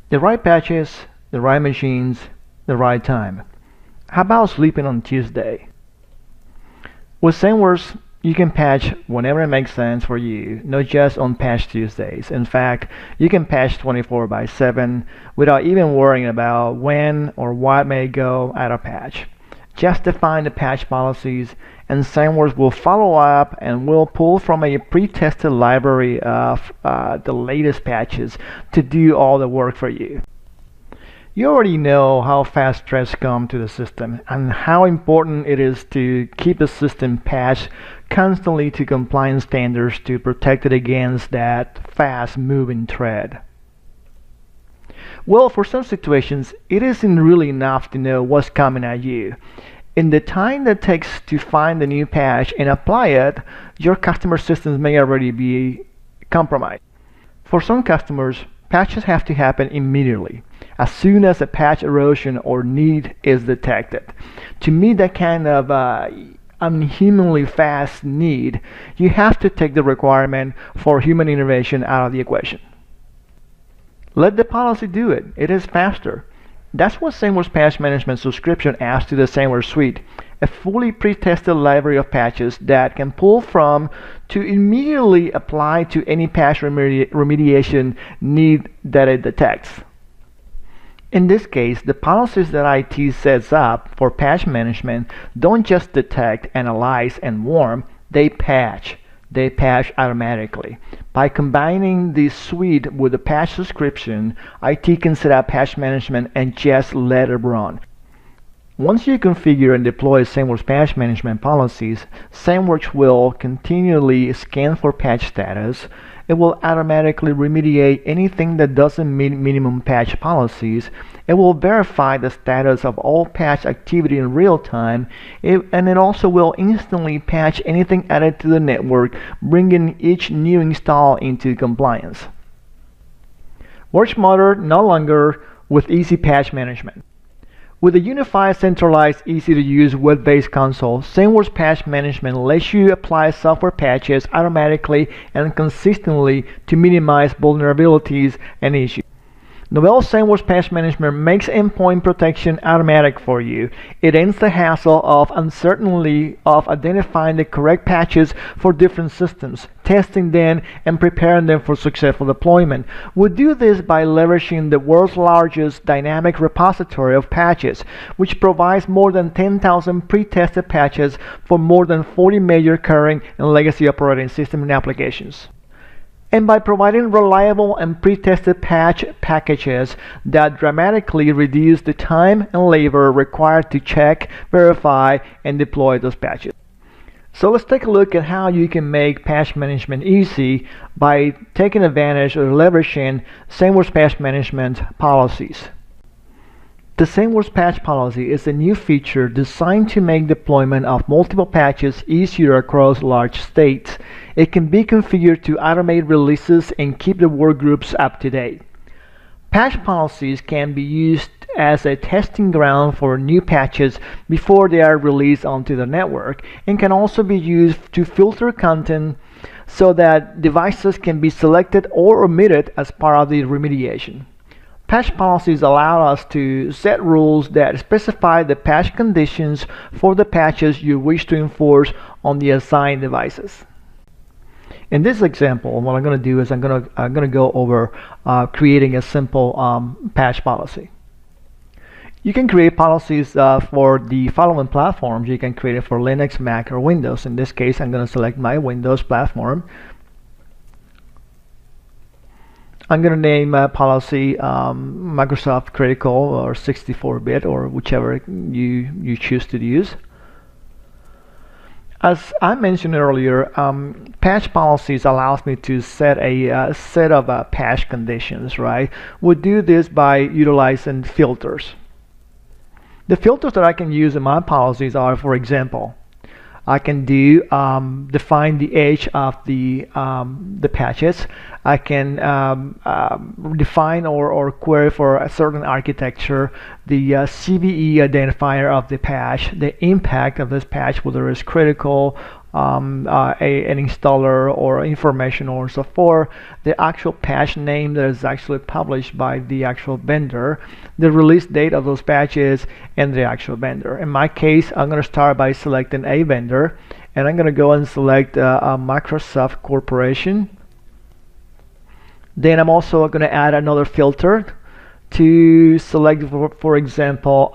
The right patches, the right machines, the right time. How about sleeping on Tuesday? With ZENworks, you can patch whenever it makes sense for you, not just on Patch Tuesdays. In fact, you can patch 24/7 without even worrying about when or what may go out of patch. Just define the patch policies, and ZENworks will follow up and will pull from a pre-tested library of the latest patches to do all the work for you. You already know how fast threats come to the system and how important it is to keep the system patched constantly to compliance standards to protect it against that fast moving threat. Well, for some situations, it isn't really enough to know what's coming at you. In the time that takes to find the new patch and apply it, your customer systems may already be compromised. For some customers, patches have to happen immediately, as soon as a patch erosion or need is detected. To meet that kind of unhumanly fast need, you have to take the requirement for human innovation out of the equation. Let the policy do it. It is faster. That's what ZENworks Patch Management subscription adds to the ZENworks suite, a fully pre-tested library of patches that can pull from to immediately apply to any patch remediation need that it detects. In this case, the policies that IT sets up for patch management don't just detect, analyze, and warn, they patch. They patch automatically. By combining this suite with the patch subscription, IT can set up patch management and just let it run. Once you configure and deploy ZENworks patch management policies, ZENworks will continually scan for patch status. It will automatically remediate anything that doesn't meet minimum patch policies. It will verify the status of all patch activity in real time, and it also will instantly patch anything added to the network, bringing each new install into compliance. Work smarter, no longer, with easy patch management. With a unified, centralized, easy-to-use web-based console, ZENworks Patch Management lets you apply software patches automatically and consistently to minimize vulnerabilities and issues. Novell ZENworks Patch Management makes endpoint protection automatic for you. It ends the hassle of uncertainty of identifying the correct patches for different systems, testing them, and preparing them for successful deployment. We do this by leveraging the world's largest dynamic repository of patches, which provides more than 10,000 pre-tested patches for more than 40 major current and legacy operating system applications. And by providing reliable and pre-tested patch packages that dramatically reduce the time and labor required to check, verify, and deploy those patches. So let's take a look at how you can make patch management easy by taking advantage or leveraging ZENworks patch management policies. The ZENworks patch policy is a new feature designed to make deployment of multiple patches easier across large states. It can be configured to automate releases and keep the workgroups up to date. Patch policies can be used as a testing ground for new patches before they are released onto the network, and can also be used to filter content so that devices can be selected or omitted as part of the remediation. Patch policies allow us to set rules that specify the patch conditions for the patches you wish to enforce on the assigned devices. In this example, what I'm going to do is I'm going to go over creating a simple patch policy. You can create policies for the following platforms. You can create it for Linux, Mac, or Windows. In this case, I'm going to select my Windows platform. I'm going to name policy Microsoft Critical or 64-bit or whichever you choose to use. As I mentioned earlier, patch policies allows me to set a set of patch conditions, right? We do this by utilizing filters. The filters that I can use in my policies are, for example, I can do define the age of the patches. I can define or query for a certain architecture the CVE identifier of the patch, the impact of this patch, whether it's critical an installer or information or so forth, the actual patch name that is actually published by the actual vendor, the release date of those patches, and the actual vendor. In my case, I'm going to start by selecting a vendor, and I'm going to go and select Microsoft Corporation. Then I'm also going to add another filter to select, for example,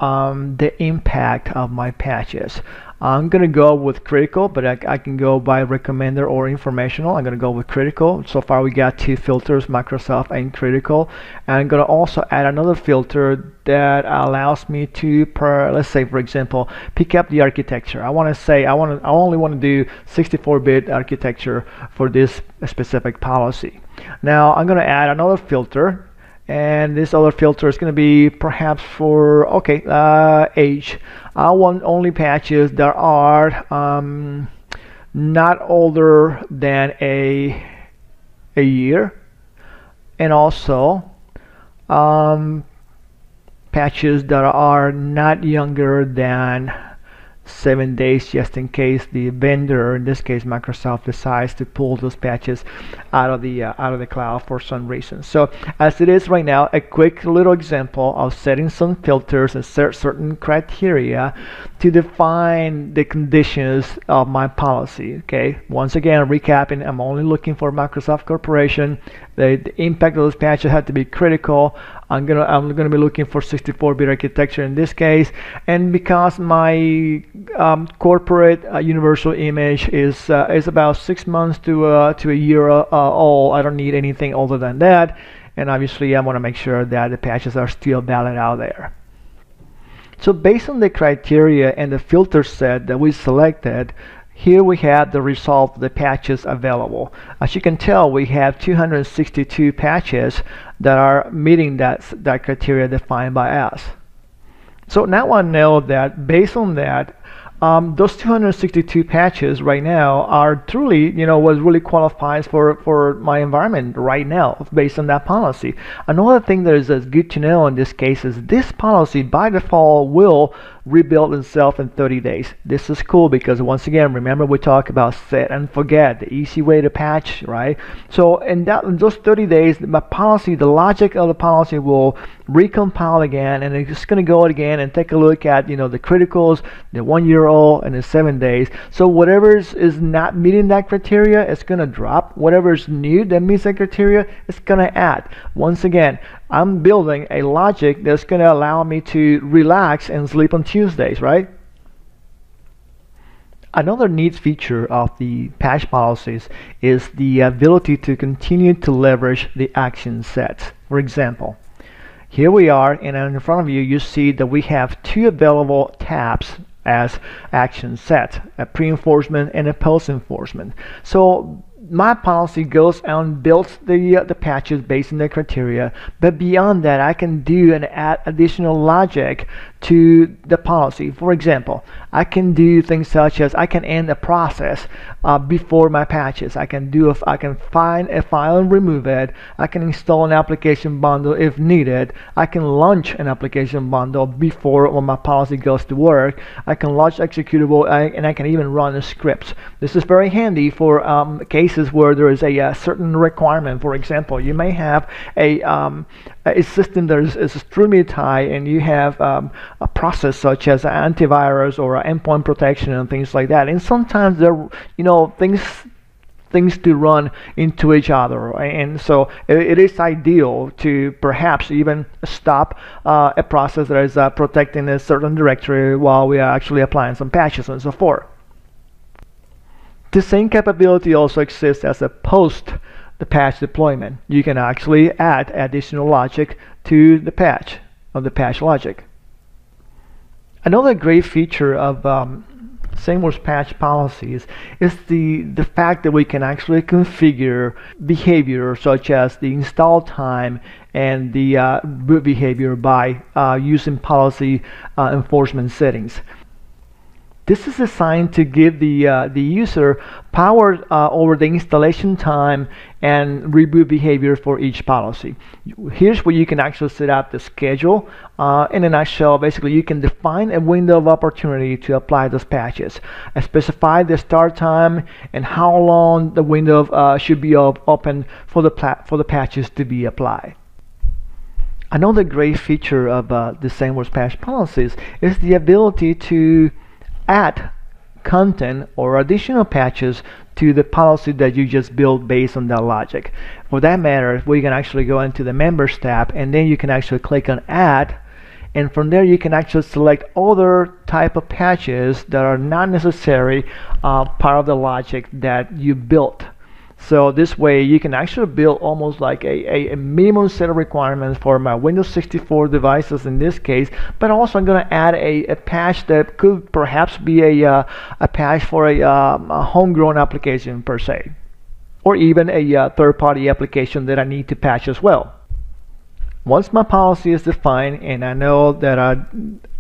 the impact of my patches. I'm going to go with critical, but I can go by recommender or informational. I'm going to go with critical. So far we got two filters, Microsoft and critical. And I'm going to also add another filter that allows me to, let's say for example, pick up the architecture. I want to say I only want to do 64-bit architecture for this specific policy. Now I'm going to add another filter, and this other filter is going to be perhaps for age. I want only patches that are not older than a year, and also patches that are not younger than 7 days, just in case the vendor, in this case Microsoft, decides to pull those patches out of the cloud for some reason. So as it is right now, a quick little example of setting some filters and certain criteria to define the conditions of my policy. Okay, once again recapping, I'm only looking for Microsoft Corporation. The impact of those patches have to be critical. I'm gonna be looking for 64-bit architecture in this case, and because my corporate universal image is about 6 months to a year old, I don't need anything older than that, and obviously I want to make sure that the patches are still valid out there. So based on the criteria and the filter set that we selected, here we have the result of the patches available. As you can tell, we have 262 patches that are meeting that criteria defined by us. So now I know that based on that, those 262 patches right now are truly, what really qualifies for my environment right now based on that policy. Another thing that is good to know in this case is this policy by default will rebuild itself in 30 days. This is cool because once again, remember we talk about set and forget, the easy way to patch, right? So in those 30 days, my policy, the logic of the policy will recompile again, and it's just going to go again and take a look at the criticals, the 1 year old, and the 7 days. So whatever is not meeting that criteria, it's going to drop. Whatever is new that meets that criteria, it's going to add. Once again, I'm building a logic that's going to allow me to relax and sleep on Tuesdays, right? Another neat feature of the patch policies is the ability to continue to leverage the action sets. For example, here we are, and in front of you, you see that we have two available tabs as action sets, a pre-enforcement and a post-enforcement. So my policy goes and builds the patches based on the criteria, but beyond that, I can do and add additional logic to the policy. For example, I can do things such as I can end a process before my patches. I can find a file and remove it. I can install an application bundle if needed. I can launch an application bundle before when my policy goes to work. I can launch executable, and I can even run a script. This is very handy for cases where there is a certain requirement. For example, you may have a system that is extremely tight, and you have a process such as antivirus or endpoint protection and things like that. And sometimes there, things to run into each other, and so it is ideal to perhaps even stop a process that is protecting a certain directory while we are actually applying some patches and so forth. The same capability also exists as a post the patch deployment. You can actually add additional logic to the patch logic. Another great feature of ZENworks patch policies is the fact that we can actually configure behavior such as the install time and the boot behavior by using policy enforcement settings. This is designed to give the user power over the installation time and reboot behavior for each policy. Here's where you can actually set up the schedule. In a nutshell, basically you can define a window of opportunity to apply those patches, specify the start time and how long the window should be open for the patches to be applied. Another great feature of the ZENworks patch policies is the ability to add content or additional patches to the policy that you just built based on that logic. For that matter, we can actually go into the members tab, and then you can actually click on add, and from there you can actually select other type of patches that are not necessary part of the logic that you built. So this way you can actually build almost like a minimum set of requirements for my Windows 64 devices in this case, but also I'm going to add a patch that could perhaps be a patch for a homegrown application per se, or even a third-party application that I need to patch as well. Once my policy is defined and I know that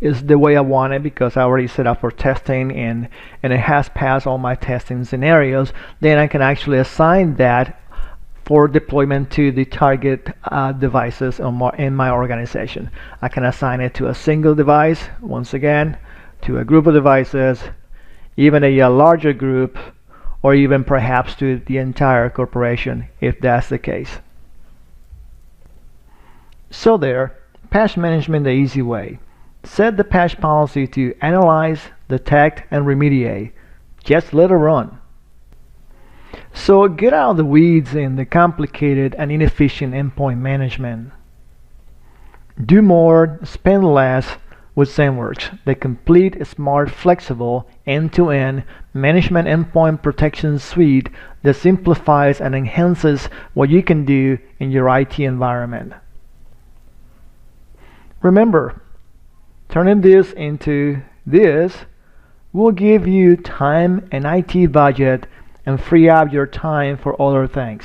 is the way I want it because I already set up for testing and it has passed all my testing scenarios, then I can actually assign that for deployment to the target devices in my organization. I can assign it to a single device, once again, to a group of devices, even a larger group, or even perhaps to the entire corporation if that's the case. So there, patch management the easy way. Set the patch policy to analyze, detect, and remediate. Just let it run. So get out of the weeds in the complicated and inefficient endpoint management. Do more, spend less with ZENworks, the complete, smart, flexible, end-to-end management endpoint protection suite that simplifies and enhances what you can do in your IT environment. Remember, turning this into this will give you time and IT budget and free up your time for other things.